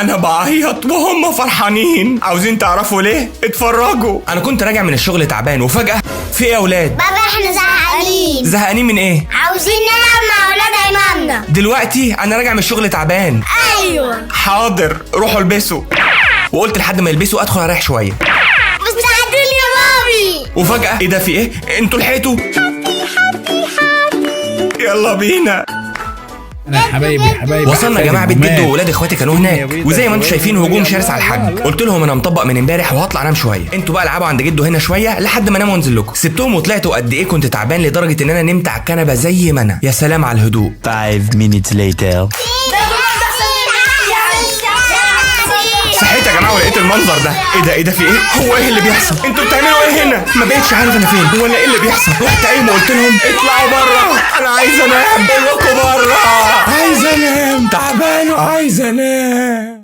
انا بعيط وهم فرحانين. عاوزين تعرفوا ليه؟ اتفرجوا. انا كنت راجع من الشغل تعبان وفجأة في ايه يا اولاد؟ بابا احنا زهقانين. زهقانين من ايه؟ عاوزين نلعب مع اولاد ايماننا. دلوقتي انا راجع من الشغل تعبان. ايوه حاضر، روحوا البسوا. وقلت لحد ما يلبسوا ادخل اريح شويه. بس ساعدوني يا مامي. وفجأة ايه ده؟ في ايه؟ انتوا لحقتوا؟ يلا بينا. حبايبي وصلنا يا جماعه بيت جدو واولاد اخواتي كانوا هناك، وزي ما انتم شايفين هجوم شرس على الحاج. قلت لهم انا مطبق من امبارح وهطلع انام شويه، انتوا بقى العبوا عند جدو هنا شويه لحد ما انام وانزل لكم. سبتهم وطلعت، وقد ايه كنت تعبان لدرجه ان انا نمت على الكنبه زي ما انا. يا سلام على الهدوء. 5 minutes later. صحيت يا جماعه ولقيت المنظر ده. ايه ده في ايه؟ هو ايه اللي بيحصل؟ انتوا بتعملوا ايه هنا؟ ما بقتش عارف انا فين ولا ايه اللي بيحصل. رحت قايم وقلت لهم اطلعوا بره، انا عايز انام. بقول لكم بره، عايز انام، تعبان وعايز انام.